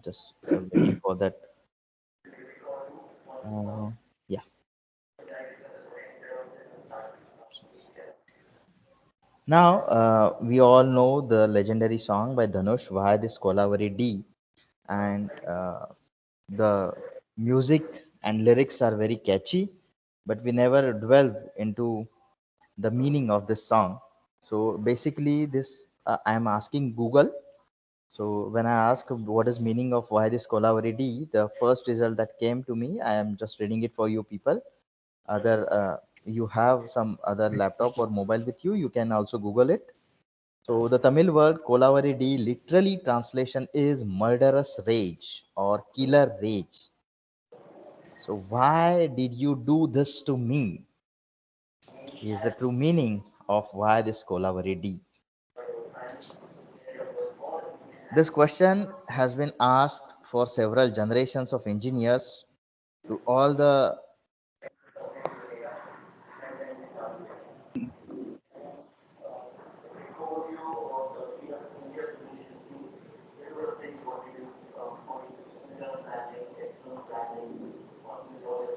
Just waiting for that. Yeah. Now, we all know the legendary song by Dhanush, Why This Kolavari D, and the music and lyrics are very catchy, but we never delve into the meaning of this song. So basically, this I am asking Google. So when I ask what is meaning of Why This Kolavari D, the first result that came to me, I am just reading it for you people. Other you have some other laptop or mobile with you, you can also Google it. So the Tamil word Kolavaridi literally translation is murderous rage or killer rage. So why did you do this to me? Is the true meaning of why this Kolavaridi. This question has been asked for several generations of engineers to all the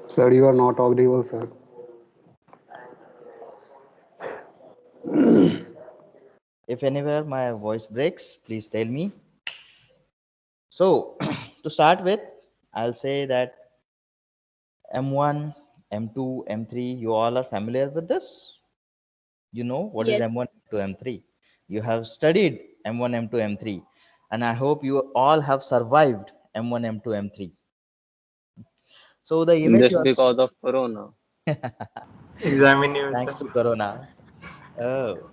Sir, you are not audible, sir. if anywhere my voice breaks, please tell me. So to start with, I'll say that M1, M2, M3, you all are familiar with this? You know what is Yes. M1, M2, M3. You have studied M1, M2, M3, and I hope you all have survived M1, M2, M3. So the image Just you are, because of Corona. thanks Examination. to Corona, oh,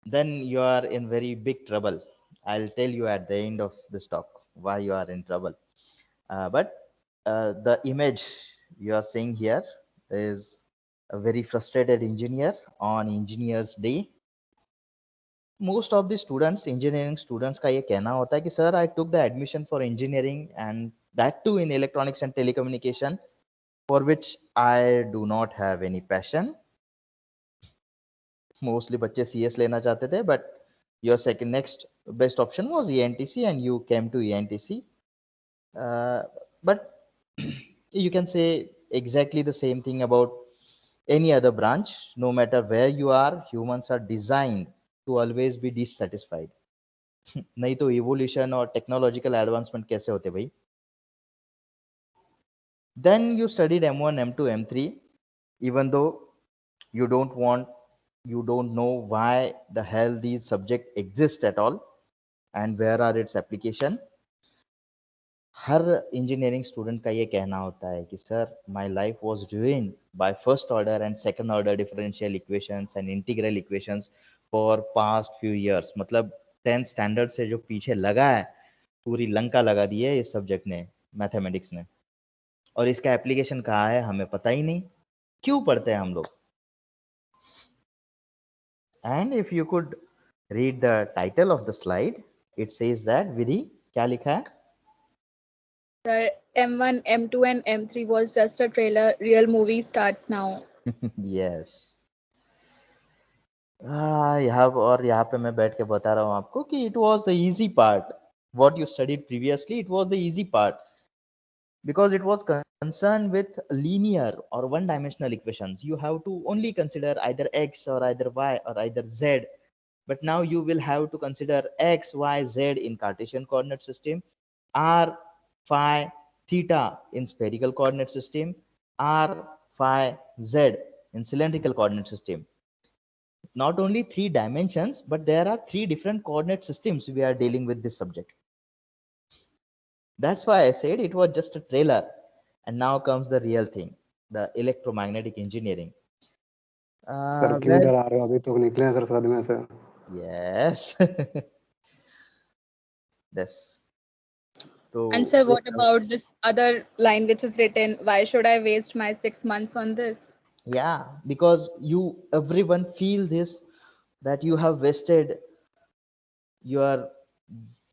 then you are in very big trouble. I'll tell you at the end of this talk why you are in trouble. But the image you are seeing here is a very frustrated engineer on engineers day. Most of the students, engineering students का ये कहना होता है कि sir, I took the admission for engineering and that too in electronics and telecommunication, for which I do not have any passion. Mostly बच्चे CS लेना चाहते थे, but your second next best option was ENTC and you came to ENTC. But you can say exactly the same thing about any other branch. No matter where you are, humans are designed to always be dissatisfied. नहीं तो evolution और technological advancement कैसे होते भाई. Then you studied M1, M2, M3, even though you don't want, you don't know why the hell these subject exist at all and where are its application. Her engineering student का ये कहना होता है कि sir my life was ruined by first order and second order differential equations and integral equations for past few years. मतलब 10th standard से जो पीछे लगा है, पूरी लंका लगा दी है इस सब्जेक्ट ने, मैथमेटिक्स ने, और इसका एप्लीकेशन कहाँ है हमें पता ही नहीं. क्यों पढ़ते हैं हम लोग? And if you could read the title of the slide, it says that विधि क्या लिखा है? The M1, M2, and M3 was just a trailer. Real movie starts now. Yes. यहाँ और यहाँ पे मैं बैठ के बता रहा हूँ आपको कि it was the easy part. What you studied previously, it was the easy part because it was concerned with linear or one dimensional equations. You have to only consider either x or either y or either z, but now you will have to consider x, y, z in Cartesian coordinate system, r, phi, theta in spherical coordinate system, r, phi, z in cylindrical coordinate system. Not only three dimensions, but there are three different coordinate systems we are dealing with this subject. That's why I said it was just a trailer. And now comes the real thing, the electromagnetic engineering. Sir क्यों Well, डरा रहे हो? अभी तो निकले हैं sir सदमे से. yes. Yes. And So, sir, what about this other line which is written? Why should I waste my 6 months on this? yeah, because you, everyone feel this, that you have wasted your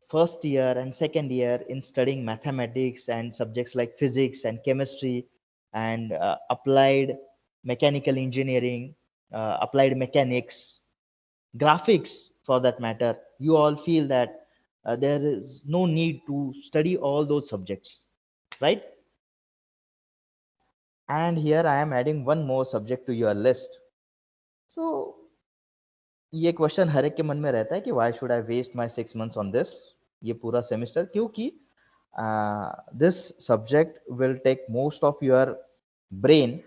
first year and second year in studying mathematics and subjects like physics and chemistry and applied mechanical engineering, applied mechanics, graphics for that matter. You all feel that there is no need to study all those subjects, right? And here I am adding one more subject to your list. So ये question हर एक के मन में रहता है कि why should I waste my 6 months on this, ये पूरा सेमेस्टर, क्योंकि this subject will take most of your brain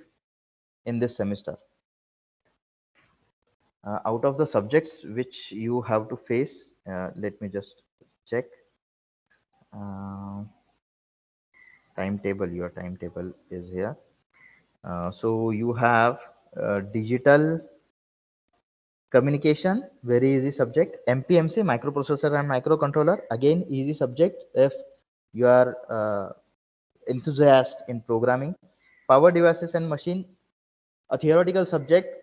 in this semester. Out of the subjects which you have to face, let me just check. Timetable, your timetable is here. So you have digital communication, very easy subject. MPMC, microprocessor and microcontroller, again easy subject if you are enthusiast in programming. Power devices and machine, a theoretical subject.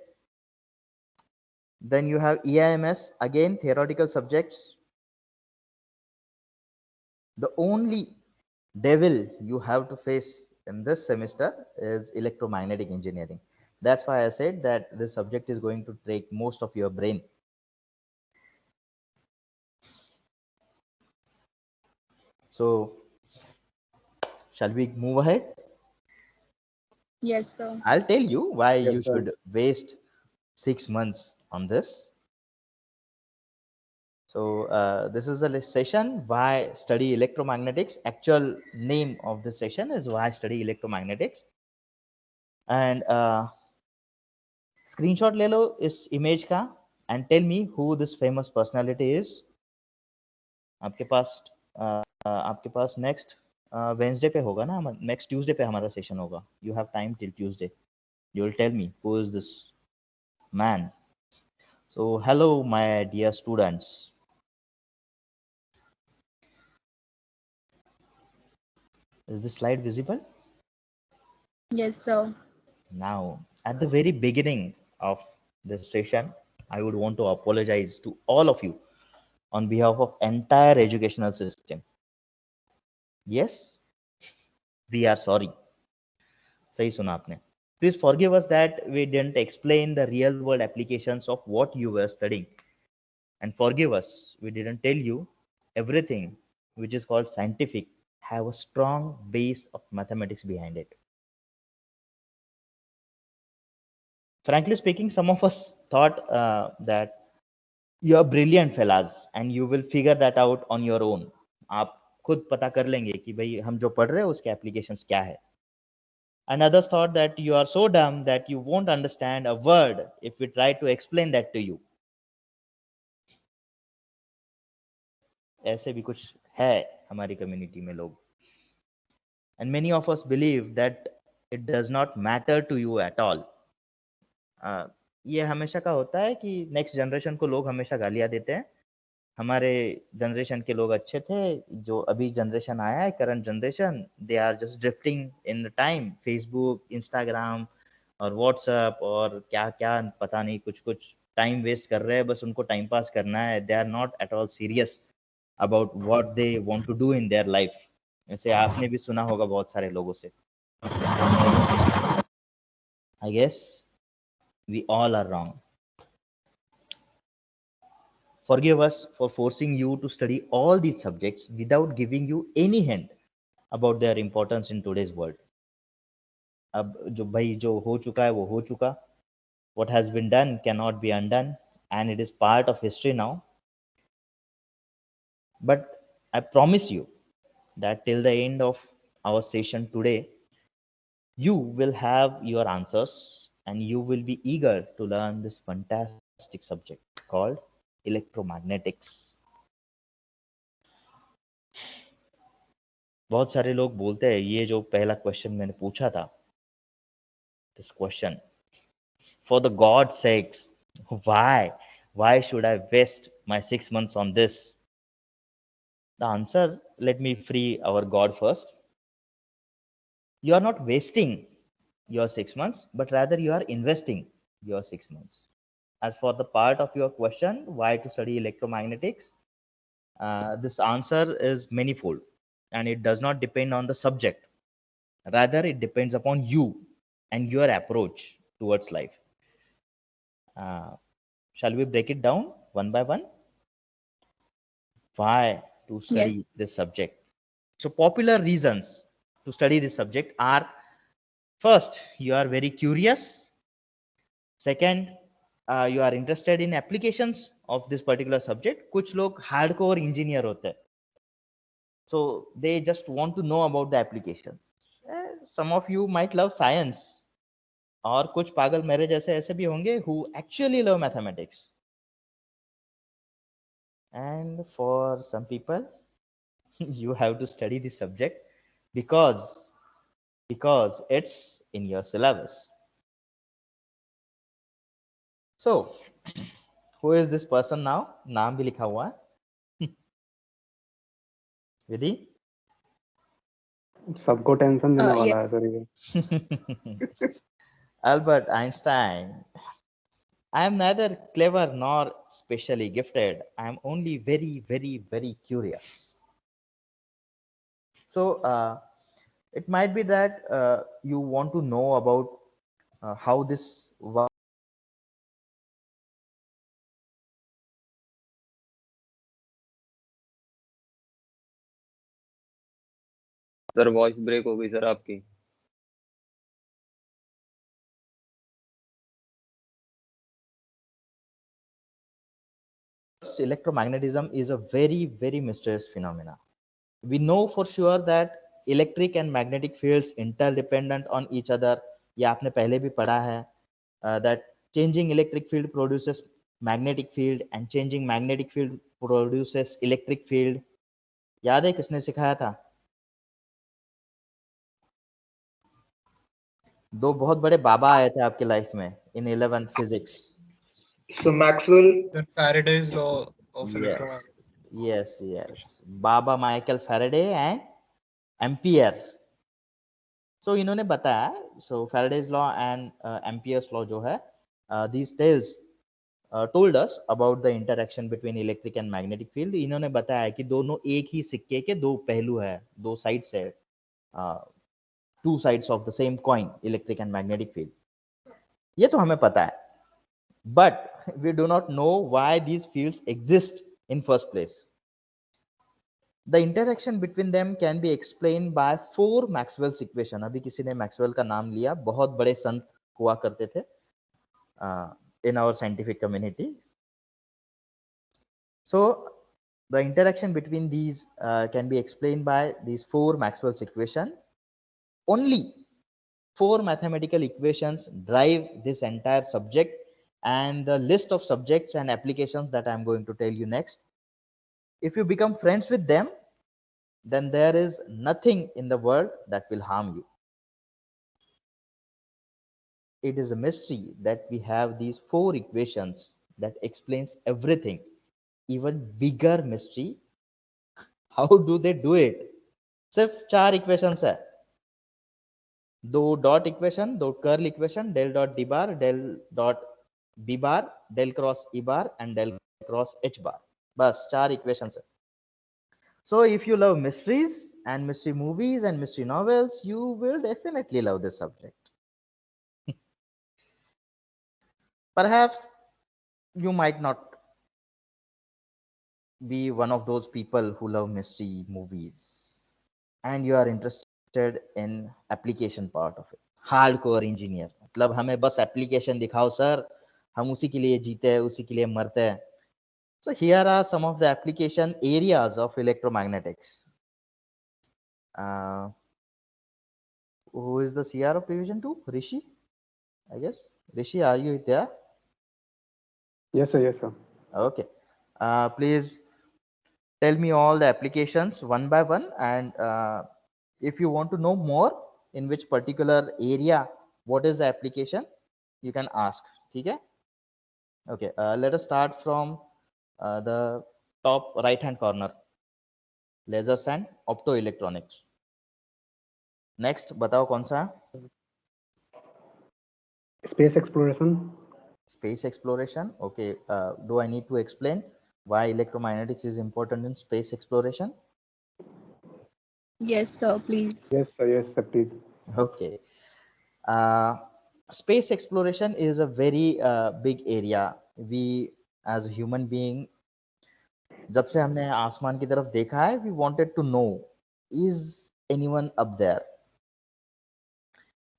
Then you have EIMS, again theoretical subjects. The only devil you have to face in this semester is electromagnetic engineering. That's why I said that this subject is going to take most of your brain. So shall we move ahead? Yes, sir. I'll tell you why Yes, you sir. should waste 6 months on this. So this is the session why study electromagnetics. Actual name of this session is why study electromagnetics. And screenshot ले लो इस image का and tell me who this famous personality is. आपके पास next Wednesday पे होगा ना, next Tuesday पे हमारा session होगा. You have time till Tuesday. You will tell me who is this man. So hello my dear students. Is this slide visible? Yes, sir. Now, at the very beginning of this session, I would want to apologize to all of you on behalf of entire educational system. Yes, we are sorry. सही सुना आपने. Please forgive us that we didn't explain the real world applications of what you were studying. And forgive us, we didn't tell you everything which is called scientific have a strong base of mathematics behind it. Frankly speaking, some of us thought that you are brilliant fellas and you will figure that out on your own. आप खुद पता कर लेंगे कि भाई हम जो पढ़ रहे हैं उसके applications क्या है. And others thought that you are so dumb that you won't understand a word if we try to explain that to you. ऐसे भी कुछ है हमारी community में लोग. And many of us believe that it does not matter to you at all. ये हमेशा का होता है कि नेक्स्ट जनरेशन को लोग हमेशा गालियां देते हैं. हमारे जनरेशन के लोग अच्छे थे, जो अभी जनरेशन आया है current generation, they are just drifting in the time. Facebook, Instagram और व्हाट्सएप और क्या क्या पता नहीं, कुछ कुछ टाइम वेस्ट कर रहे हैं, बस उनको टाइम पास करना है. They are not at all serious about what they want to do in their life. ऐसे आपने भी सुना होगा बहुत सारे लोगों से. I guess we all are wrong. Forgive us for forcing you to study all these subjects without giving you any hint about their importance in today's world. अब जो भाई जो हो चुका है वो हो चुका. What has been done cannot be undone and it is part of history now. But I promise you that till the end of our session today, you will have your answers and you will be eager to learn this fantastic subject called electromagnetics. बहुत सारे लोग बोलते हैं ये जो पहला question मैंने पूछा था, this question, for the God's sake, why should I waste my 6 months on this? The answer, let me free our God first. You are not wasting your 6 months, but rather you are investing your 6 months. As for the part of your question, why to study electromagnetics, this answer is manifold and it does not depend on the subject. Rather, it depends upon you and your approach towards life. Shall we break it down one by one? Why to study Yes. this subject. So popular reasons to study this subject are: first, you are very curious; second, you are interested in applications of this particular subject. कुछ लोग hardcore engineer होते हैं, so they just want to know about the applications. Some of you might love science, और कुछ पागल मेरे जैसे ऐसे भी होंगे who actually love mathematics. And for some people, you have to study this subject because it's in your syllabus. So who is this person now? नाम भी लिखा हुआ है. विधि. सबको टेंशन देने वाला है Yes. सर ये. Albert Einstein. I am neither clever nor specially gifted. I am only very, very, very curious. So it might be that you want to know about how this works. Sir voice break हो गई sir आपकी. Electromagnetism is a very, very mysterious phenomena. We know for sure that electric and magnetic fields interdependent on each other. ये आपने पहले भी पढ़ा है that changing electric field produces magnetic field and changing magnetic field produces electric field. याद है किसने सिखाया था? दो बहुत बड़े बाबा आए थे आपके लाइफ में in 11th physics. So Maxwell. The Faraday's law of Yes. electromagnetism. Yes. Baba Michael Faraday and Ampere. So इन्होंने बताया, so Faraday's law and Ampere's law जो है, these tales told us about the interaction between electric and magnetic field. इन्होंने बताया कि दोनों एक ही सिक्के के दो पहलू है, दो sides है, two sides of the same coin, electric and magnetic field. ये तो हमें पता है, but we do not know why these fields exist in first place. The interaction between them can be explained by four Maxwell's equation. अभी किसी ने Maxwell का नाम लिया, बहुत बड़े संत हुआ करते थे in our scientific community. So the interaction between these can be explained by these four Maxwell's equation. Only four mathematical equations drive this entire subject and the list of subjects and applications that I'm going to tell you next. If you become friends with them, then there is nothing in the world that will harm you. It is a mystery that we have these four equations that explains everything. Even bigger mystery, how do they do it? सिर्फ चार equations है, दो dot equation, दो curl equation, del dot D bar, del dot B bar, del cross E bar and del cross H bar. बस चार equations है. So if you love mysteries and mystery movies and mystery novels, you will definitely love this subject. Perhaps you might not be one of those people who love mystery movies and you are interested in application part of it. Hardcore engineer, मतलब हमें बस application दिखाओ sir, हम उसी के लिए जीते हैं, उसी के लिए मरते हैं. So here are some of the application areas of electromagnetics. Who is the CR of division 2? Rishi, I guess. Rishi, are you there? Yes, sir. Yes, sir. Okay. Please tell me all the applications one by one, and if you want to know more in which particular area, what is the application, you can ask. Okay. Okay. Let us start from the top right hand corner. Lasers and optoelectronics. Next, बताओ कौन सा? Space exploration. Space exploration. Okay. Do I need to explain why electromagnetics is important in space exploration? Yes, sir, please. Yes, sir. Yes, sir. Please. Okay. Space exploration is a very big area. We as a human being जब से हमने आसमान की तरफ देखा है, we wanted to know, is anyone up there?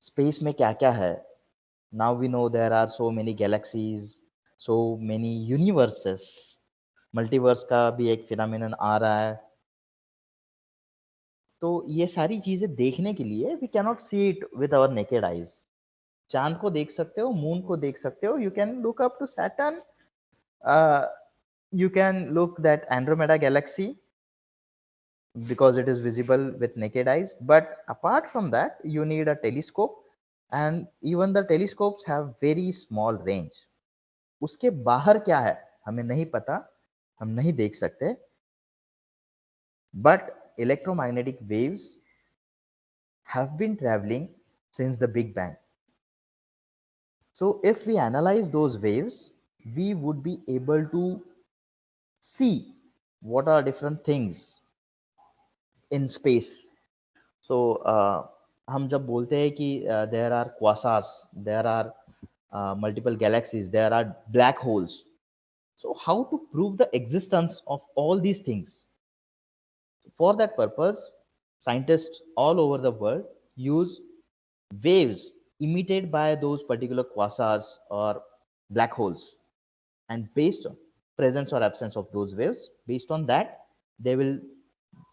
Space में क्या क्या है? Now we know there are so many galaxies, so many universes. Multiverse का भी एक फिनोमेनन आ रहा है. तो ये सारी चीजें देखने के लिए we cannot see it with our naked eyes. चांद को देख सकते हो, मून को देख सकते हो, you can look up to Saturn, you can look that Andromeda galaxy because it is visible with naked eyes, but apart from that you need a telescope, and even the telescopes have very small range. उसके बाहर क्या है हमें नहीं पता, हम नहीं देख सकते, but electromagnetic waves have been traveling since the Big Bang. So if we analyze those waves, we would be able to see what are different things in space. So हम जब बोलते हैं कि there are quasars, there are multiple galaxies, there are black holes. So how to prove the existence of all these things? For that purpose, scientists all over the world use waves emitted by those particular quasars or black holes, and based on presence or absence of those waves, based on that they will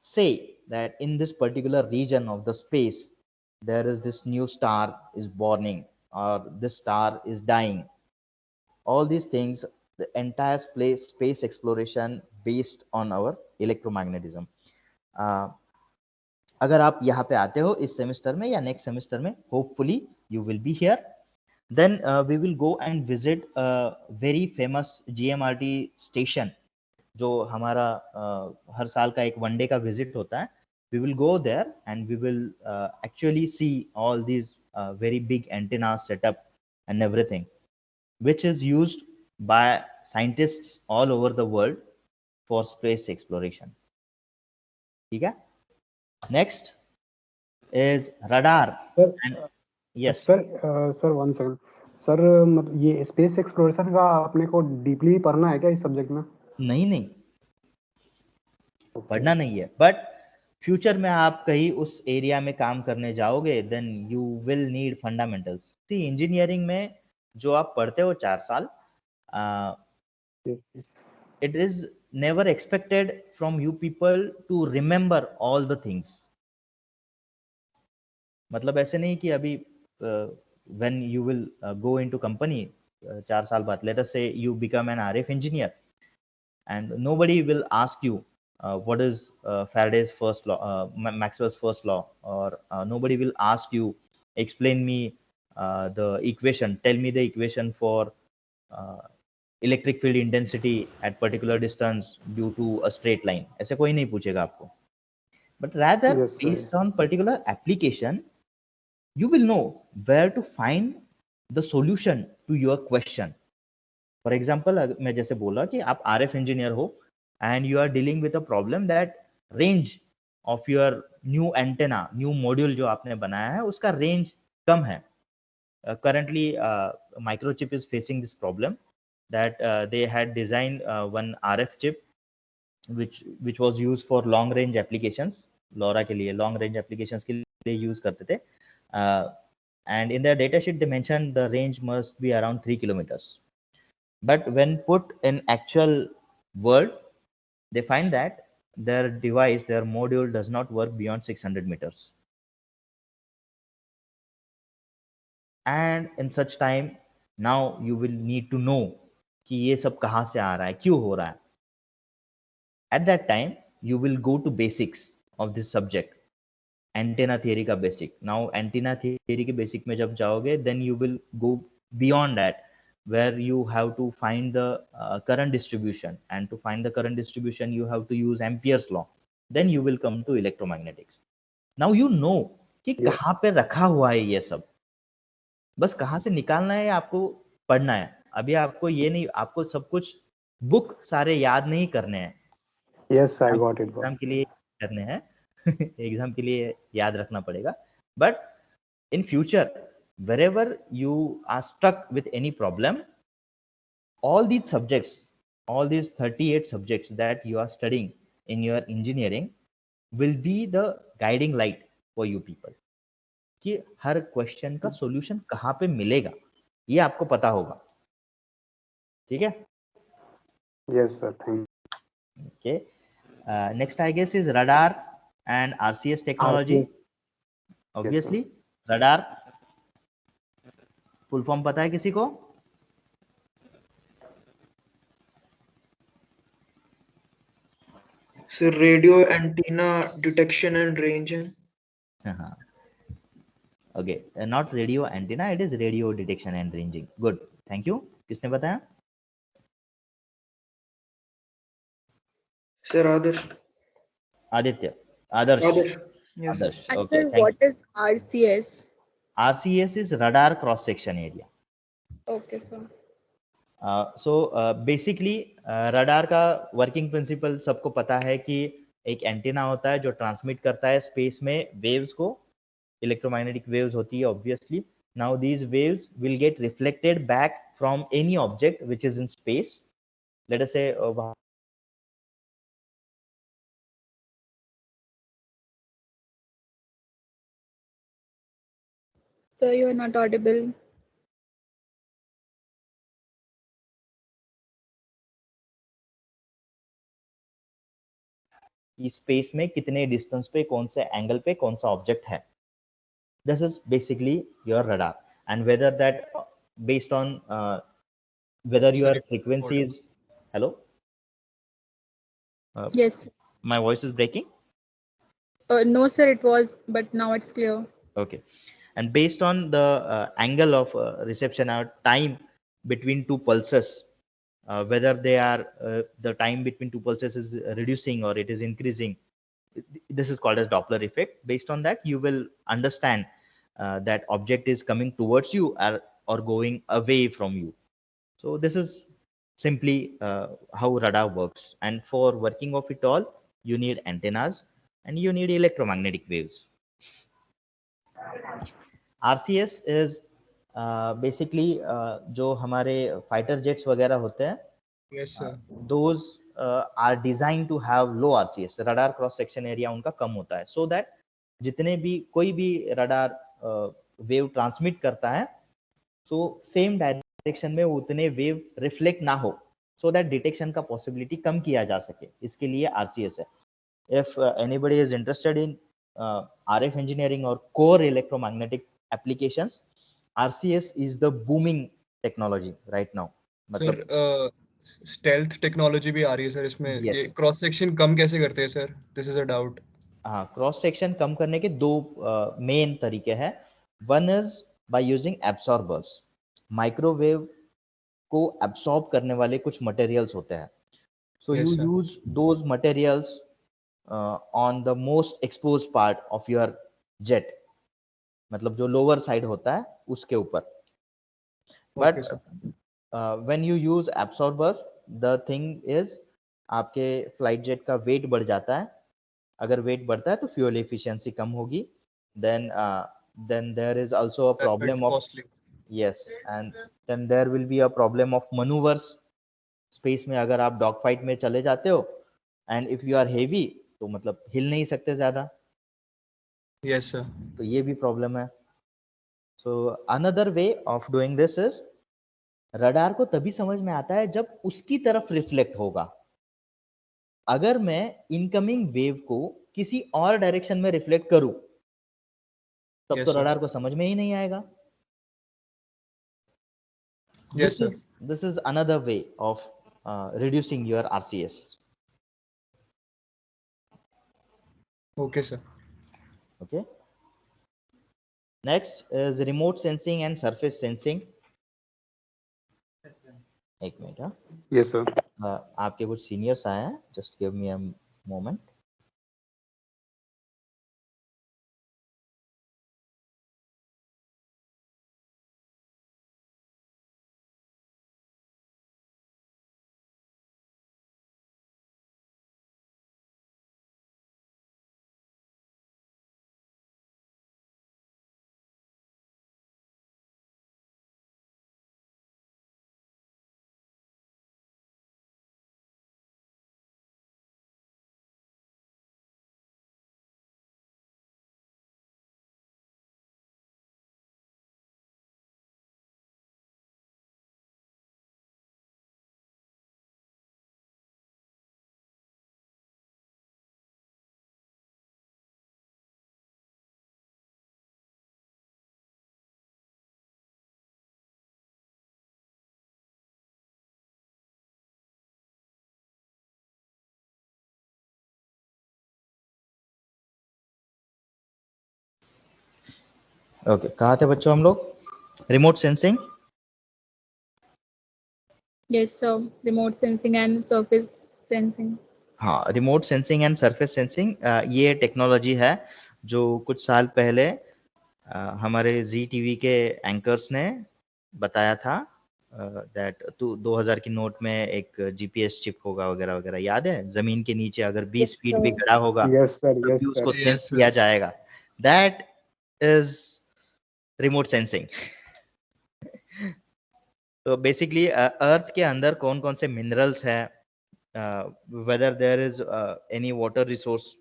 say that in this particular region of the space there is this new star is burning or this star is dying. All these things, the entire space exploration based on our electromagnetism. अगर आप यहाँ पे आते हो इस semester में या next semester में, hopefully you will be here, then we will go and visit very famous GMRT station, जो हमारा हर साल का एक वनडे का विजिट होता है. We will go there and we will actually see all these very big antenna setup and everything which is used by scientists all over the world for space exploration. ठीक है? Next is radar. Sir And yes, sir 1 second sir, मतलब ये space exploration का अपने को deeply पढ़ना है क्या इस सब्जेक्ट में? नहीं पढ़ना नहीं है, बट फ्यूचर में आप कहीं उस एरिया में काम करने जाओगे, then you will need fundamentals. See engineering में जो आप पढ़ते हो 4 साल, it is never expected from you people to remember all the things. मतलब ऐसे नहीं कि अभी when you will go into company 4 साल बाद, let us say you become an RF engineer and nobody will ask you what is Faraday's first law, Maxwell's first law, or nobody will ask you explain me the equation, tell me the equation for electric field intensity at particular distance due to a straight line. ऐसे कोई नहीं पूछेगा आपको, but rather Yes, sir. based on particular application you will know where to find the solution to your question. For example, मैं जैसे बोला कि आप RF engineer हो and you are dealing with a problem that range of your new antenna, new module जो आपने बनाया है उसका range कम है. Currently Microchip is facing this problem that they had designed one RF chip which was used for long range applications. LoRa के लिए long range applications के लिए use करते थे, and in their datasheet they mentioned the range must be around 3 kilometers. But when put in actual world, they find that their device, their module does not work beyond 600 meters. And in such time, now you will need to know कि ये सब कहाँ से आ रहा है, क्यों हो रहा है. At that time, you will go to basics of this subject. Antenna theory का basic. Now antenna theory के basic में जब जाओगे, then you will go beyond that, where you have to find the current distribution, and to find the current distribution you have to use Ampere's law. Then you will come to electromagnetics. Now you know कि कहाँ पे रखा हुआ है ये सब, बस कहाँ से निकालना है आपको पढ़ना है. अभी आपको ये नहीं, आपको सब कुछ बुक सारे याद नहीं करने हैं. Yes, I got it. Exam के लिए करने हैं एग्जाम के लिए याद रखना पड़ेगा. But in future wherever you are stuck with any problem, all these subjects all these 38 subjects that you are studying in your engineering will be the guiding light for you people कि हर question का solution कहाँ पे मिलेगा ये आपको पता होगा. ठीक है. Yes, sir. Thank Okay. Next I guess is radar and RCS technology. RCS. Obviously radar full form पता है किसी को? So radio antenna detection and ranging. Okay, not radio antenna, it is radio detection and ranging. Good, thank you. किसने बताया? Sir Adarsh. Aditya. Adarsh. Yes. Adarsh. And Okay, sir, thank what you. is RCS? RCS is radar cross section area. Okay, sir. So basically radar का working principle सबको पता है कि एक antenna होता है जो ट्रांसमिट करता है स्पेस में वेव्स को. इलेक्ट्रोमैग्नेटिक वेव्स होती है obviously. Now these waves will get reflected back from any object which is in space. Let us से Sir, you are not audible. Space में कितने डिस्टेंस पे कौन से एंगल पे कौन सा ऑब्जेक्ट है. This is basically your radar, and whether that based on whether your frequency is hello. Yes. My voice is breaking. No, sir, it was, but now it's clear. Okay, and based on the angle of reception or time between two pulses, whether they are the time between two pulses is reducing or it is increasing, this is called as Doppler effect. Based on that, you will understand that object is coming towards you or going away from you. So this is simply how radar works. And for working of it all, you need antennas and you need electromagnetic waves. RCS is basically जो हमारे fighter jets वगैरह होते हैं. Yes, sir. Those are designed to have low RCS. radar cross section area उनका कम होता है, so that जितने भी कोई भी radar वेव ट्रांसमिट करता है, so सेम डायरेक्शन में उतने वेव रिफ्लेक्ट ना हो, so that डिटेक्शन का पॉसिबिलिटी कम किया जा सके. इसके लिए RCS है. If anybody is interested in RF engineering or core electromagnetic applications, RCS is the booming technology right now. Sir, stealth technology भी आ रही है सर इसमें. Yes. ये क्रॉस सेक्शन कम कैसे करते हैं sir? This is a doubt. हाँ, क्रॉस सेक्शन कम करने के दो मेन तरीके हैं. One is by using absorbers. Microwave को एब्सॉर्ब करने वाले कुछ मटेरियल्स होते हैं. So Yes, you sir. Use those materials on the most expose part of your jet, मतलब जो लोअर साइड होता है उसके ऊपर. But Okay, sir. When you use absorbers, the thing is आपके फ्लाइट जेट का वेट बढ़ जाता है. अगर वेट बढ़ता है तो फ्यूल एफिशिएंसी कम होगी. then there is also a That's why it's problem of costly. yes, and then there will be a problem of maneuvers. Space में अगर आप डॉग फाइट में चले जाते हो and if you are heavy तो मतलब हिल नहीं सकते ज्यादा, Yes, sir. तो ये भी प्रॉब्लम है. So another way of doing this is, radar को तभी समझ में आता है जब उसकी तरफ रिफ्लेक्ट होगा. अगर मैं इनकमिंग वेव को किसी और डायरेक्शन में रिफ्लेक्ट करूं तब Yes, तो sir. रडार को समझ में ही नहीं आएगा. Yes, sir. This is another way of reducing your RCS. Okay, sir. Okay. Next is remote sensing and surface sensing. एक मिनट. हाँ, Yes, sir. आपके कुछ सीनियर्स आए हैं, just give me a moment. Okay, कहाँ थे बच्चों हम लोग? Remote sensing. Yes, sir. Remote sensing and surface sensing. हाँ, remote sensing and surface sensing ये टेक्नोलॉजी है जो कुछ साल पहले हमारे जी टीवी के एंकर्स ने बताया था दैट 2000 की नोट में एक जीपीएस चिप होगा वगैरह वगैरह. याद है? जमीन के नीचे अगर 20 Yes, फीट भी sir. गड़ा होगा यस सर, तो यस भी उसको सर। Yes, sense sir. किया जाएगा. That is remote sensing. तो बेसिकली अर्थ के अंदर कौन कौन से मिनरल्स है, whether there is any water resource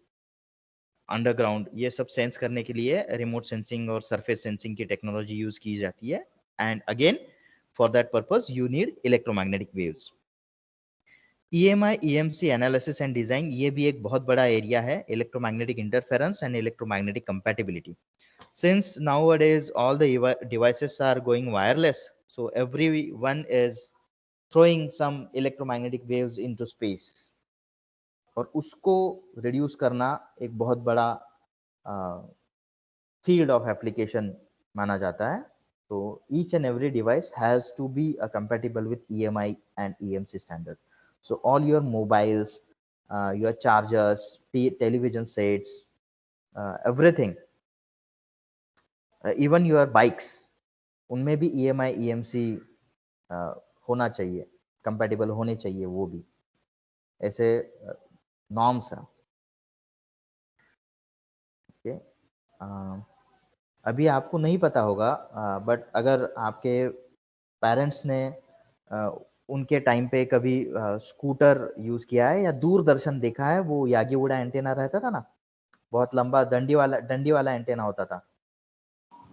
underground, ये सब सेंस करने के लिए रिमोट सेंसिंग और सरफेस सेंसिंग की टेक्नोलॉजी यूज की जाती है. And again for that purpose you need electromagnetic waves. EMI EMC analysis and design ये भी एक बहुत बड़ा एरिया है, electromagnetic interference and electromagnetic compatibility. Since nowadays all the devices are going wireless, so everyone is throwing some electromagnetic waves into space. और उसको reduce करना एक बहुत बड़ा फील्ड ऑफ एप्लीकेशन माना जाता है. तो each and every device has to be compatible with EMI and EMC standard. So all your mobiles, your chargers, television sets, everything, even your bikes, उनमें भी EMI EMC होना चाहिए, कंपैटिबल होने चाहिए. वो भी ऐसे नॉर्म्स हैं. ओके, अभी आपको नहीं पता होगा बट अगर आपके पेरेंट्स ने उनके टाइम पे कभी स्कूटर यूज किया है या दूरदर्शन देखा है, वो यागी उड़ा एंटेना रहता था ना, बहुत लंबा डंडी वाला एंटेना होता था.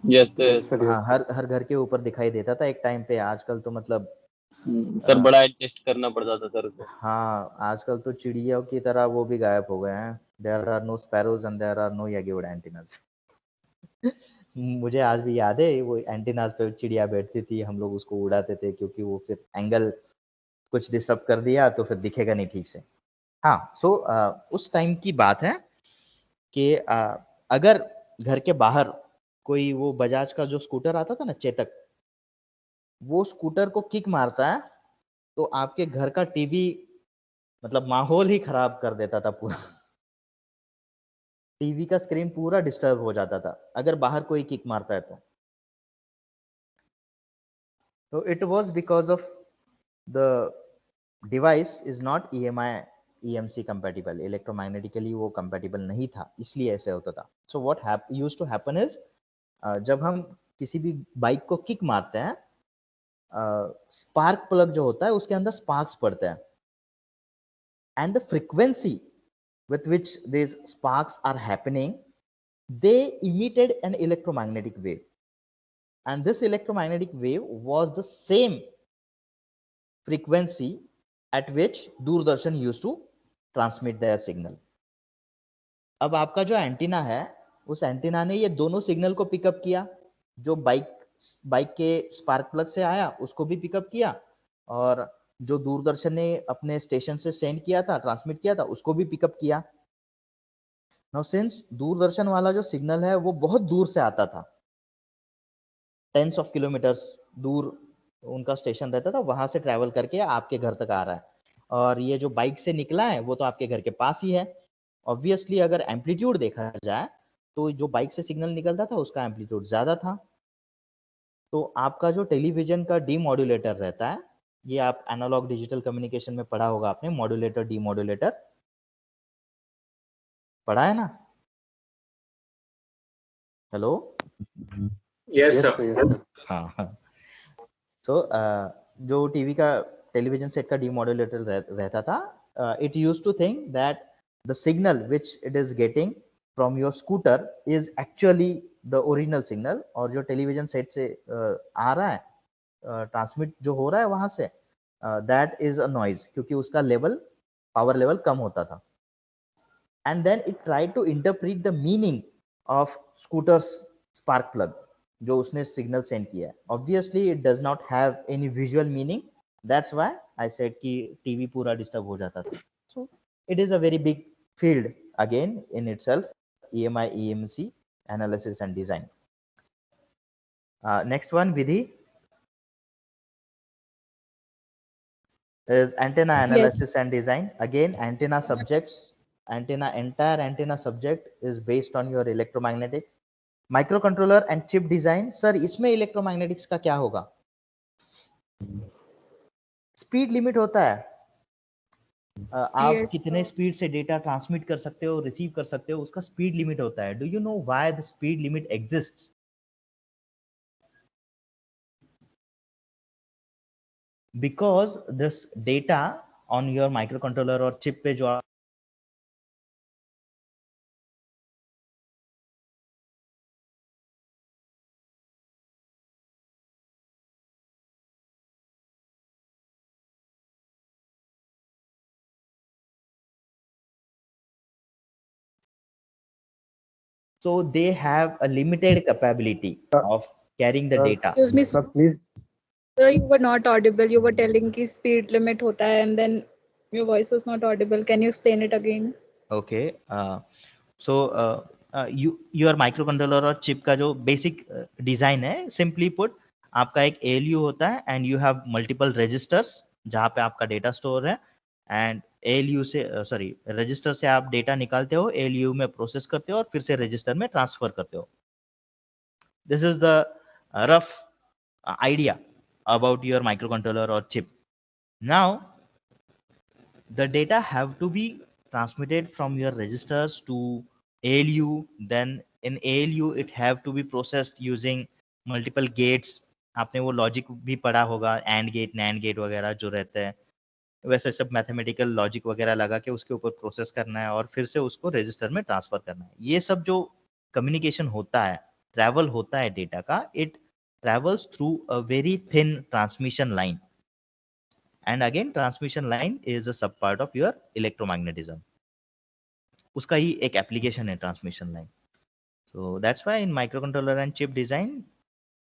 Yes sir. यस सर, हाँ, यस। हर घर के ऊपर दिखाई देता था एक टाइम पे. आजकल तो मतलब सर बड़ा एडजस्ट करना पड़ता था सर को. हाँ, आजकल तो चिड़ियों की तरह वो भी गायब हो गए हैं. There are no sparrows and there are no Yagi Uda antennas. मुझे आज भी याद है वो एंटेनास पे चिड़िया बैठती थी, हम लोग उसको उड़ाते थे क्योंकि वो फिर एंगल कुछ डिस्टर्ब कर दिया तो फिर दिखेगा नहीं ठीक से. हाँ, सो उस टाइम की बात है कि अगर घर के बाहर कोई वो बजाज का जो स्कूटर आता था ना, चेतक, वो स्कूटर को किक मारता है तो आपके घर का टीवी मतलब माहौल ही खराब कर देता था पूरा. टीवी का स्क्रीन पूरा डिस्टर्ब हो जाता था अगर बाहर कोई किक मारता है तो. So it was because of the device is not EMI EMC compatible, electromagnetically वो compatible नहीं था, इसलिए ऐसे होता था. So what used to happen is जब हम किसी भी बाइक को किक मारते हैं, स्पार्क प्लग जो होता है उसके अंदर स्पार्क्स पड़ते हैं, and the frequency with which these sparks are happening, they emitted an electromagnetic wave, and this electromagnetic wave was the same frequency at which Doordarshan used to transmit their signal. अब आपका जो एंटीना है, उस antenna ने ये दोनों signal को pickup किया, जो बाइक के स्पार्क प्लग से आया उसको भी पिकअप किया, और जो दूरदर्शन ने अपने स्टेशन से सेंड किया था, ट्रांसमिट किया था, उसको भी पिकअप किया. नाउ सिंस दूरदर्शन वाला जो सिग्नल है वो बहुत दूर से आता था, टेंस ऑफ किलोमीटर्स दूर उनका स्टेशन रहता था, वहां से ट्रैवल करके आपके घर तक आ रहा है, और ये जो बाइक से निकला है वो तो आपके घर के पास ही है. ऑब्वियसली अगर एम्पलीट्यूड देखा जाए तो जो बाइक से सिग्नल निकलता था उसका एम्पलीट्यूड ज्यादा था. तो आपका जो टेलीविजन का डीमॉड्यूलेटर रहता है, ये आप एनालॉग डिजिटल कम्युनिकेशन में पढ़ा होगा आपने, मॉड्यूलेटर डीमॉड्यूलेटर पढ़ा है ना? Hello. Yes, yes sir. Sir, yes sir. हाँ हाँ. तो जो टीवी का टेलीविजन सेट का डीमॉड्यूलेटर रहता था, it used to think that the signal which it is getting from your scooter is actually the original signal, और जो टेलीविजन सेट से आ रहा है, ट्रांसमिट जो हो रहा है वहां से, दैट इज अ नॉइज, क्योंकि उसका लेवल, पावर लेवल कम होता था. And then it try to interpret the meaning of scooters spark plug जो उसने सिग्नल सेंड किया है. Obviously it does not have any visual meaning, that's why I said कि टीवी पूरा डिस्टर्ब हो जाता था. So it is a very big field again in itself, EMI EMC analysis and design. Next one, Vidhi, is antenna Yes. analysis and design. Again, antenna subjects, entire antenna subject is based on your electromagnetic. Microcontroller and chip design. Sir, इसमें electromagnetics का क्या होगा? Speed limit होता है. आप Yes. कितने speed से data transmit कर सकते हो, रिसीव कर सकते हो, उसका स्पीड लिमिट होता है. Do you know why the speed limit exists? Because this data on your microcontroller और chip पे जो so they have a limited capability of carrying the data. Excuse me, Sir, sir. please. Sir, you were not audible. You were telling कि speed limit होता है, and then your voice was not audible. Can you explain it again? Okay. So your microcontroller और chip का जो basic design है, simply put, आपका एक ALU होता है and you have multiple registers जहाँ पे आपका data store है, and ALU से register से आप data निकालते हो, ALU में process करते हो और फिर से register में transfer करते हो. This is the rough idea about your microcontroller or chip. Now, the data have to be transmitted from your registers to ALU. Then in ALU, it have to be processed using multiple gates. आपने वो logic भी पढ़ा होगा, and gate, NAND gate वगैरह जो रहते हैं, वैसे सब मैथमेटिकल लॉजिक वगैरह लगा के उसके ऊपर प्रोसेस करना है और फिर से उसको रजिस्टर में ट्रांसफर करना है. ये सब जो कम्युनिकेशन होता है, ट्रैवल होता है डेटा का, it travels through a very thin transmission line. And again, transmission line is a sub part of your electromagnetism. उसका ही एक application है transmission line. So that's why in microcontroller and chip design,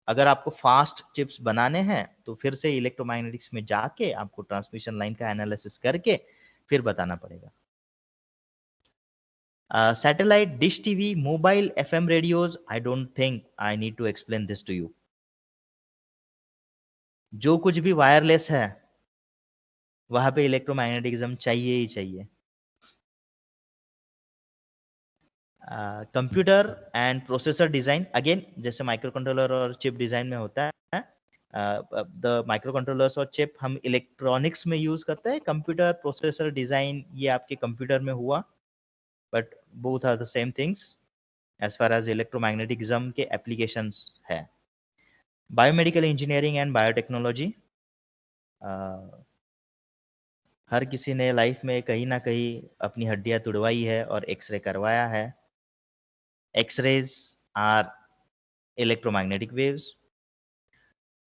अगर आपको fast chips बनाने हैं तो फिर से electromagnetics में जाके आपको transmission line का analysis करके फिर बताना पड़ेगा. Satellite, dish TV, mobile, FM radios, I don't think I need to explain this to you. जो कुछ भी wireless है वहां पे इलेक्ट्रोमैग्नेटिज्म चाहिए ही चाहिए. Computer and processor design, again जैसे माइक्रो कंट्रोलर और चिप डिजाइन में होता है, द माइक्रो कंट्रोलर्स और चिप हम इलेक्ट्रॉनिक्स में यूज करते हैं. कंप्यूटर प्रोसेसर डिजाइन ये आपके कंप्यूटर में हुआ, but both are the same things as far as electromagnetism के एप्लीकेशंस है. बायोमेडिकल इंजीनियरिंग एंड बायोटेक्नोलॉजी, हर किसी ने लाइफ में कहीं ना कहीं अपनी हड्डियां तुड़वाई है और एक्सरे करवाया है. X-rays are electromagnetic waves.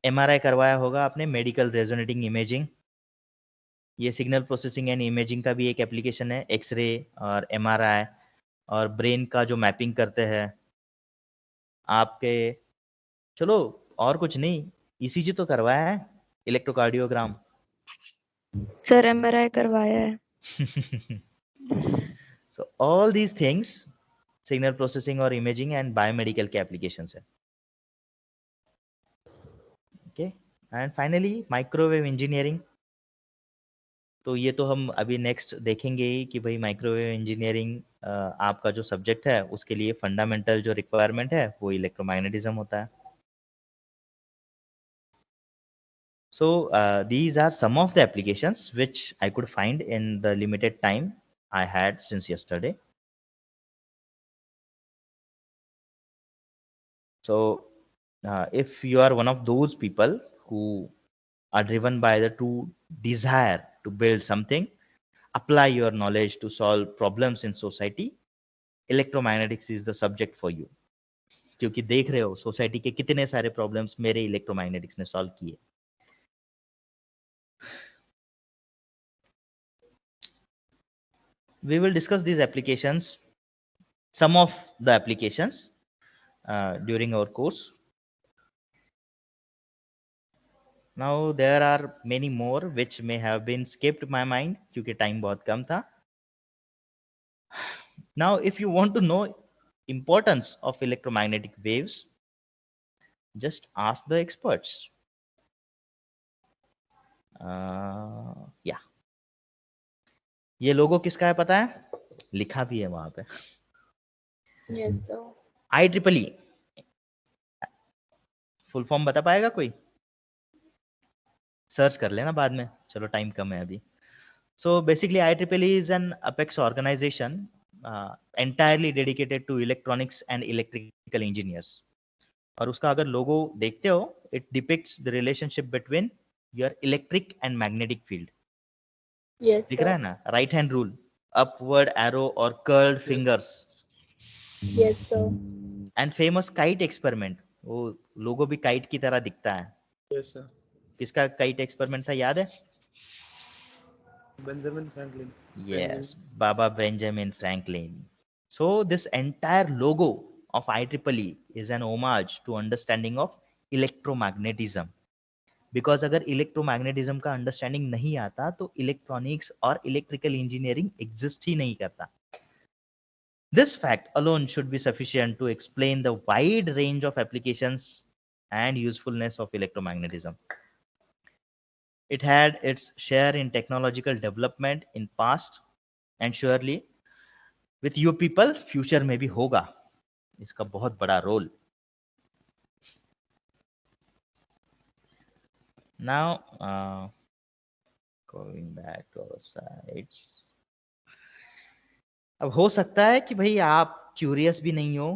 MRI करवाया होगा आपने, मेडिकल रेजोनेटिंग इमेजिंग, ये सिग्नल प्रोसेसिंग एंड इमेजिंग का भी एक एप्लीकेशन है. एक्सरे और MRI और ब्रेन का जो मैपिंग करते हैं आपके, चलो और कुछ नहीं, ECG तो करवाया है, इलेक्ट्रोकार्डियोग्राम. सर MRI करवाया है. So all these things signal processing और इमेजिंग एंड बायोमेडिकल के एप्लीकेशंस है. Okay, and finally microwave engineering. तो ये तो हम अभी नेक्स्ट देखेंगे ही कि भाई माइक्रोवेव इंजीनियरिंग आपका जो सब्जेक्ट है उसके लिए फंडामेंटल जो रिक्वायरमेंट है वो इलेक्ट्रोमैग्नेटिज्म होता है. So these are some of the applications which I could find in the limited time I had since yesterday. So if you are one of those people who are driven by the true desire to build something, apply your knowledge to solve problems in society, electromagnetics is the subject for you. क्योंकि देख रहे हो society के कितने सारे problems मेरे electromagnetics ने solve किए. We will discuss these applications, some of the applications during our course. Now there are many more which may have been skipped my mind क्योंकि time बहुत कम था. Now if you want to know importance of electromagnetic waves, just ask the experts. Yeah, ये लोगो किसका है पता है? लिखा भी है वहां पे, Yes, sir. IEEE। Full form बता पाएगा कोई? सर्च कर लेना बाद में, चलो टाइम कम है अभी। So basically IEEE is an apex organization entirely dedicated to electronics and electrical engineers। और उसका अगर लोगो देखते हो, it depicts the relationship between your electric and magnetic field। Yes, दिख रहा है sir. ना? Right hand rule, upward arrow और curled fingers। Yes, sir. And famous kite experiment, वो लोगो भी काइट की तरह दिखता है। Yes, sir. किसका काइट एक्सपेरिमेंट था, याद है? Benjamin Franklin. Yes, Baba Benjamin Franklin। So this entire logo of IEEE is an homage to understanding of electromagnetism। Because अगर इलेक्ट्रोमैग्नेटिज्म का अंडरस्टैंडिंग नहीं आता तो इलेक्ट्रॉनिक्स और इलेक्ट्रिकल इंजीनियरिंग एग्जिस्ट ही नहीं करता। This fact alone should be sufficient to explain the wide range of applications and usefulness of electromagnetism। It had its share in technological development in past and surely with you people future में भी होगा इसका बहुत बड़ा role. Now going back to our sites, अब हो सकता है कि भाई आप क्यूरियस भी नहीं हो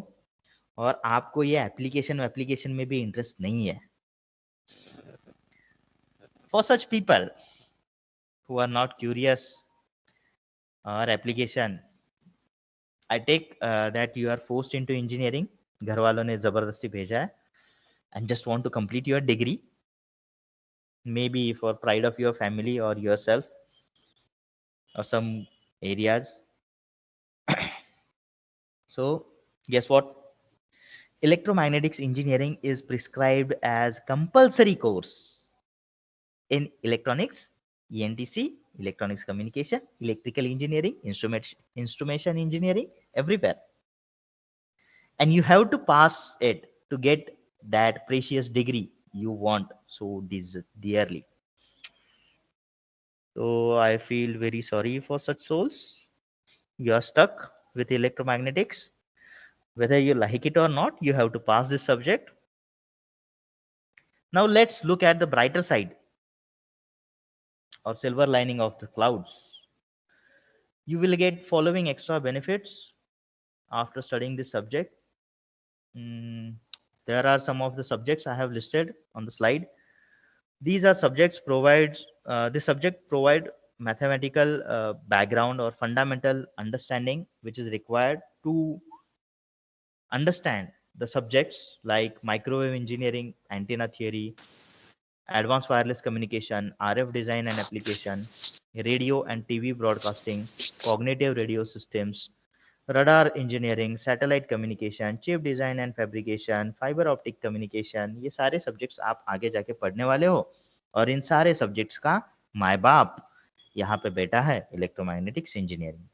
और आपको ये एप्लीकेशन में भी इंटरेस्ट नहीं है। For such people who are not curious or application, I take that you are forced into engineering, घर वालों ने जबरदस्ती भेजा है, and just want to complete your degree, maybe for pride of your family or yourself or some areas। So guess what? Electromagnetics engineering is prescribed as compulsory course in electronics, ENTC, electronics communication, electrical engineering, instrumentation engineering, everywhere। And you have to pass it to get that precious degree you want so dearly। So I feel very sorry for such souls। You are stuck with electromagnetics, whether you like it or not, you have to pass this subject। Now let's look at the brighter side or silver lining of the clouds। You will get following extra benefits after studying this subject। There are some of the subjects I have listed on the slide। These are subjects provides this subject provide mathematical background or fundamental understanding which is required to understand the subjects like microwave engineering, antenna theory, advanced wireless communication, RF design and application, radio and TV broadcasting, cognitive radio systems, radar engineering, satellite communication, chip design and fabrication, fiber optic communication। ये सारे subjects आप आगे जाके पढ़ने वाले हो और इन सारे सब्जेक्ट्स का माय बाप यहाँ पे बैठा है इलेक्ट्रोमैग्नेटिक्स इंजीनियरिंग।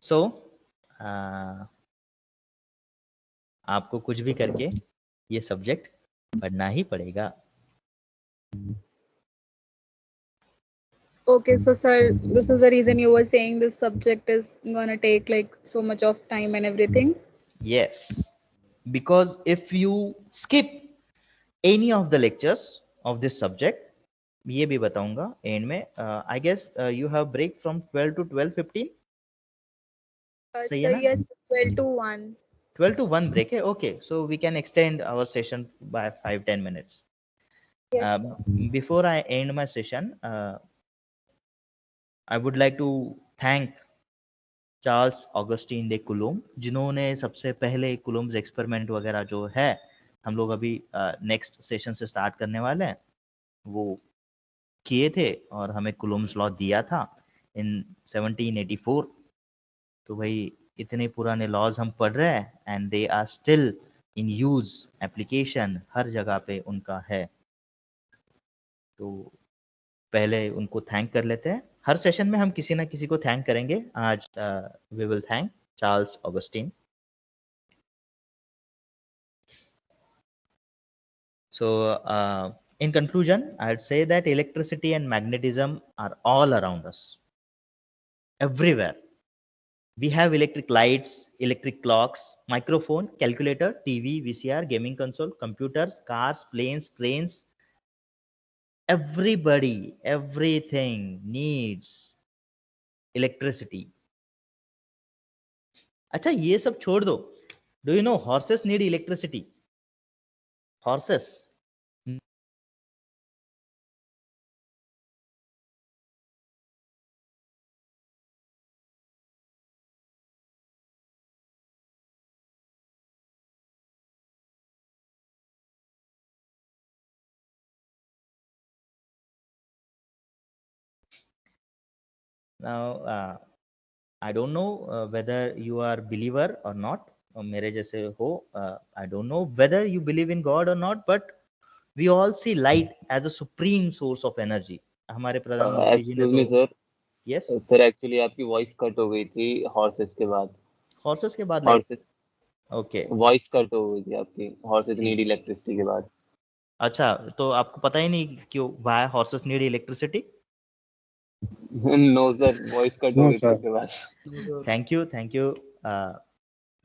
सो आपको कुछ भी करके ये सब्जेक्ट पढ़ना ही पड़ेगा। Okay, so sir, this is the reason you were saying this subject is gonna take like so much of time and everything. Yes, because if you skip any of the lectures of this subject, ये भी बताऊंगा and में। I guess you have break from 12 to 12:15। सही है Sir, ना? yes, 12 to 1. 12 to 1 break है, okay, so we can extend our session by 5-10 minutes। Yes, sir. Before I end my session, I would like to thank Charles Augustine day coulomb, जिन्होंने सबसे पहले कुलोम्स experiment वगैरह जो है हम लोग अभी नेक्स्ट सेशन से स्टार्ट करने वाले हैं वो किए थे और हमें कुलोम्स लॉ दिया था इन 1784। तो भाई इतने पुराने लॉज हम पढ़ रहे हैं and they are still in use, application हर जगह पे उनका है। तो पहले उनको थैंक कर लेते हैं। हर सेशन में हम किसी ना किसी को थैंक करेंगे। आज we will thank Charles Augustine. So in conclusion, I'd say that electricity and magnetism are all around us, everywhere. We have electric lights, electric clocks, microphone, calculator, TV, VCR, gaming console, computers, cars, planes, trains. Everybody, everything needs electricity. अच्छा, ये सब छोड़ दो. Do you know horses need electricity? Horses. Now, I don't know whether you are believer or not. मेरे जैसे हो, I don't know whether you believe in God or not, but we all see light as a supreme source of energy. हमारे प्रधानमंत्री जी ने excuse me तो sir, yes, sir actually आपकी voice cut हो गई थी हॉर्सेस के बाद. horses के बाद light. Horses Okay, voice cut हो गई थी आपकी हॉर्सेस ठीक. नीड इलेक्ट्रिसिटी के बाद. अच्छा, तो आपको पता ही नहीं क्यों why horses need electricity? No sir, voice cut हो नो गई थी सर उसके बाद. Thank you.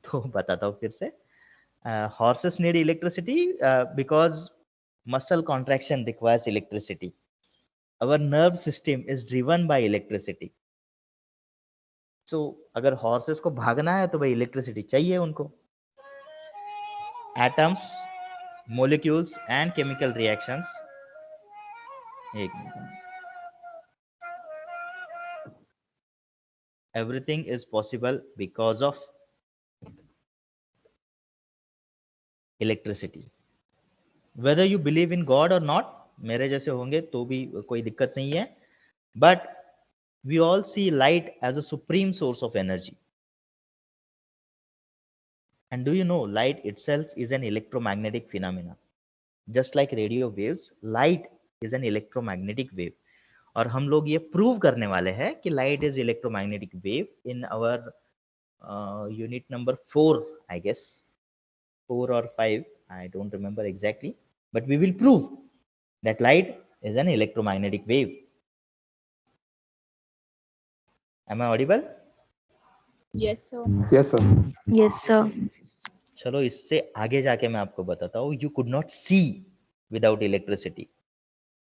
तो बताता हूँ फिर से. Horses need electricity because muscle contraction requires electricity. Our nerve system is driven by electricity. So अगर horses को भागना है तो भाई electricity चाहिए उनको. Atoms, molecules and chemical reactions. एक minute. Everything is possible because of electricity. Whether you believe in God or not, मेरे जैसे होंगे तो भी कोई दिक्कत नहीं है. But we all see light as a supreme source of energy. And do you know light itself is an electromagnetic phenomena? Just like radio waves, light is an electromagnetic wave. और हम लोग ये प्रूव करने वाले हैं कि light is electromagnetic wave in our unit number 4, I guess 4 or 5, I don't remember exactly, but we will prove that light is an electromagnetic wave. Am I audible? Yes, sir. Yes sir Yes, sir. चलो इससे आगे जाके मैं आपको बताता हूँ. You could not see without electricity,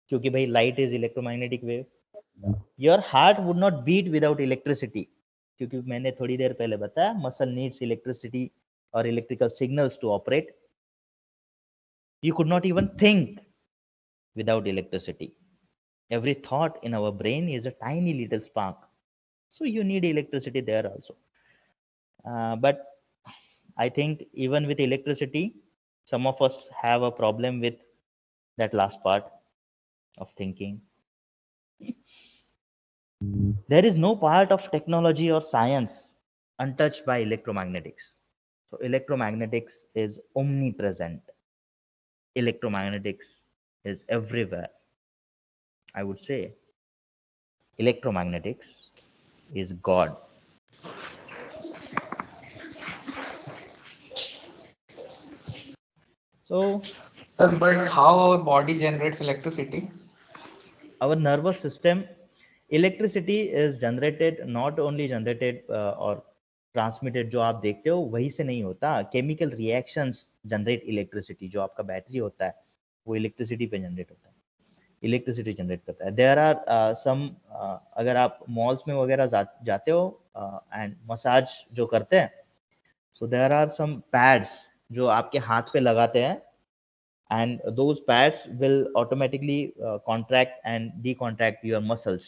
क्योंकि भाई light is electromagnetic wave. Your heart would not beat without electricity, क्योंकि मैंने थोड़ी देर पहले बताया muscle needs electricity or electrical signals to operate. You could not even think without electricity. Every thought in our brain is a tiny little spark, so you need electricity there also. But I think even with electricity, some of us have a problem with that last part of thinking. There is no part of technology or science untouched by electromagnetics. So electromagnetics is omnipresent. Electromagnetics is everywhere. I would say electromagnetics is God. So Sir, but how our body generates electricity? our nervous system, electricity is generated, not only generated or transmitted जो आप देखते हो वही से नहीं होता. Chemical reactions generate electricity. जो आपका बैटरी होता है वो इलेक्ट्रिसिटी पे जनरेट होता है, इलेक्ट्रिसिटी जनरेट करता है. देयर आर सम, अगर आप मॉल्स में वगैरह जाते हो एंड मसाज जो करते हैं, so there are some pads जो आपके हाथ पे लगाते हैं, and those pads will automatically contract and decontract your muscles.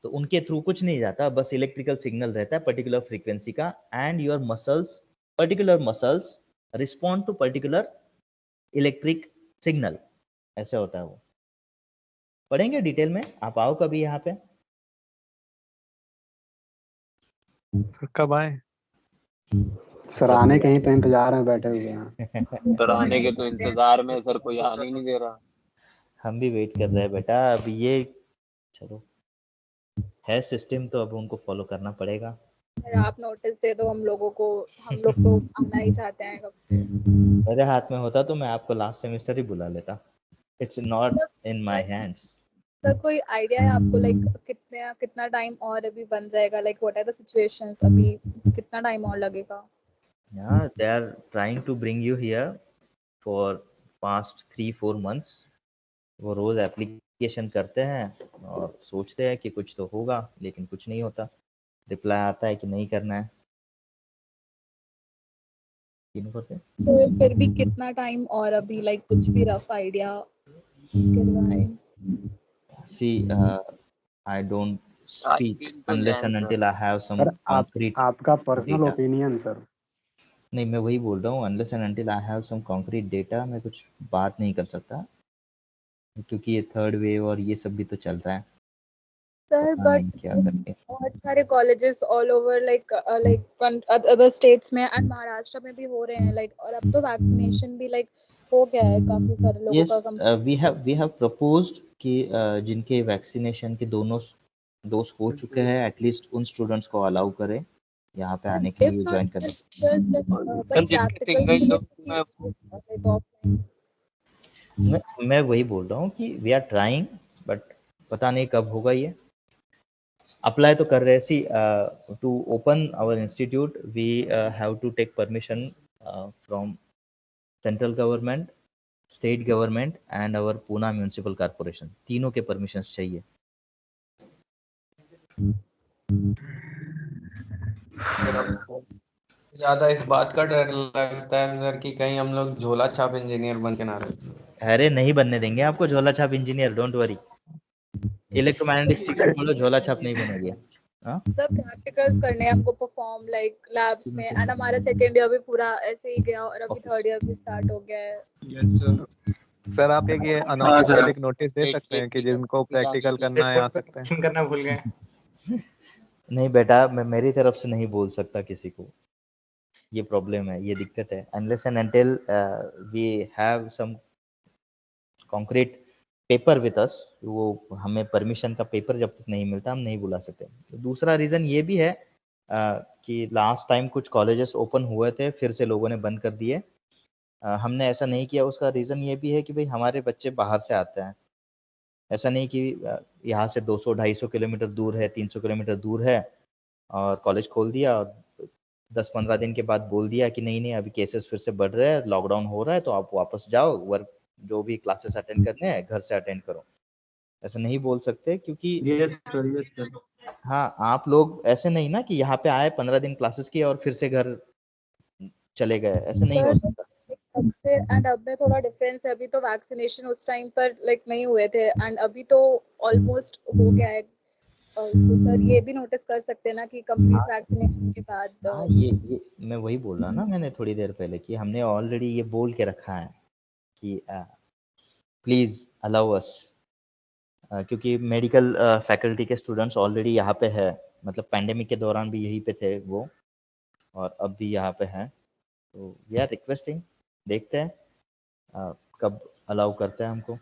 तो उनके थ्रू कुछ नहीं जाता, बस इलेक्ट्रिकल सिग्नल रहता है पर्टिकुलर फ्रीक्वेंसी का, and your muscles, particular muscles respond to particular electric signal. ऐसे होता है वो. पढ़ेंगे डिटेल में, आप आओ कभी यहाँ पे. कब आए? सर आने के ही तो इंतजार में बैठे हुए हैं. सर आने के तो इंतजार में, सर कोई आने ही नहीं दे रहा. हम भी वेट कर रहे हैं बेटा. अब ये चलो है सिस्टम, तो अब उनको फॉलो करना पड़ेगा. अगर आप नोटिस दे दो हम लोगों को, हम लोग तो आना ही चाहते हैं कब से. मेरे हाथ में होता तो मैं आपको लास्ट सेमेस्टर ही बुला लेता. It's not in my hands. Sir कोई आइडिया है आपको लाइक कितना टाइम और अभी बन जाएगा, like what are the situations, अभी कितना टाइम और लगेगा? Yeah, they are trying to bring you here for past 3-4 months. वो रोज एप्लीकेशन करते हैं और सोचते हैं कि कुछ तो होगा, लेकिन कुछ नहीं होता. रिप्लाई आता है कि नहीं करना है. तीनों करते हैं. सर फिर भी कितना टाइम और अभी, लाइक कुछ भी रफ आइडिया इसके regarding? See, I don't speak unless and until I have some sir concrete आपका पर्सनल data. Opinion sir. नहीं, मैं वही बोल रहा हूँ, unless and until I have some concrete data मैं कुछ बात नहीं कर सकता, क्योंकि ये थर्ड वेव और ये सब भी तो चल रहा है. सर पता नहीं बट क्या करके. बहुत सारे colleges all over like other states में एंड महाराष्ट्र में भी हो रहे हैं लाइक, और अब तो वैक्सीनेशन भी लाइक हो गया है काफी सारे लोगों Yes, का. we have proposed कि जिनके वैक्सीनेशन के दोनों डोज हो चुके हैं, एटलीस्ट उन स्टूडेंट्स को अलाउ करें यहाँ पे आने के लिए, ज्वाइन करने. सर जिनके सिंगल डोज मैं वही बोल रहा हूँ कि वी आर ट्राइंग, बट पता नहीं कब होगा ये. अप्लाई तो कर रहे. See, to open our institute we have to take permission from central government, state government and our Poona municipal corporation. तीनों के परमिशंस चाहिए. ज्यादा इस बात का डर लगता है सर कि कहीं हम लोग झोला छाप इंजीनियर बन के ना रहे. अरे नहीं बनने देंगे आपको झोला छाप इंजीनियर, डोंट वरी. इलेक्ट्रोमैग्नेटिक्स बोलो, झोला छाप नहीं बनेगी. हाँ, सब प्रैक्टिकल्स करने हैं हमको परफॉर्म लाइक लैब्स में, एंड हमारा सेकंड ईयर भी पूरा ऐसे ही गया और अभी थर्ड ईयर भी स्टार्ट हो गया है. Yes sir. सर आप एक ये अनऑफिशियल एक नोटिस दे सकते हैं कि जिनको प्रैक्टिकल करना है आ सकते हैं. करना भूल गए. नहीं बेटा, मैं मेरी तरफ से नहीं बोल सकता किसी को. ये प्रॉब्लम है, ये दिक्कत है. Unless and until we have some concrete paper with us, वो हमें परमिशन का पेपर जब तक नहीं मिलता हम नहीं बुला सकते. दूसरा रीज़न ये भी है कि लास्ट टाइम कुछ कॉलेजेस ओपन हुए थे, फिर से लोगों ने बंद कर दिए. हमने ऐसा नहीं किया, उसका रीज़न ये भी है कि भाई हमारे बच्चे बाहर से आते हैं. ऐसा नहीं कि यहाँ से 200-250 किलोमीटर दूर है, 300 किलोमीटर दूर है और कॉलेज खोल दिया और 10-15 दिन के बाद बोल दिया कि नहीं अभी केसेस फिर से बढ़ रहे हैं, लॉकडाउन हो रहा है, तो आप वापस जाओ, वर्क जो भी क्लासेस अटेंड करने हैं घर से अटेंड करो. ऐसा नहीं बोल सकते, क्योंकि हाँ, आप लोग ऐसे नहीं ना कि यहाँ पे आए 15 दिन क्लासेस किए और फिर से घर चले गए. ऐसे नहीं हो सकता. अब से एंड अब में थोड़ा डिफरेंस है. अभी तो वैक्सीनेशन उस टाइम पर लाइक नहीं हुए थे एंड अभी तो ऑलमोस्ट हो गया है. सो सर ये भी नोटिस कर सकते हैं ना कि कंप्लीट वैक्सीनेशन के बाद. हाँ, ये मैं वही बोल रहा ना मैंने थोड़ी देर पहले कि हमने ऑलरेडी ये बोल के रखा है कि प्लीज़ अलाउ अस, क्योंकि मेडिकल फैकल्टी के स्टूडेंट्स ऑलरेडी यहाँ पे है. मतलब पैंडेमिक के दौरान भी यहीं पे थे वो, और अब भी यहाँ पे हैं. तो वी आर रिक्वेस्टिंग, देखते हैं कब अलाउ करते हैं हमको.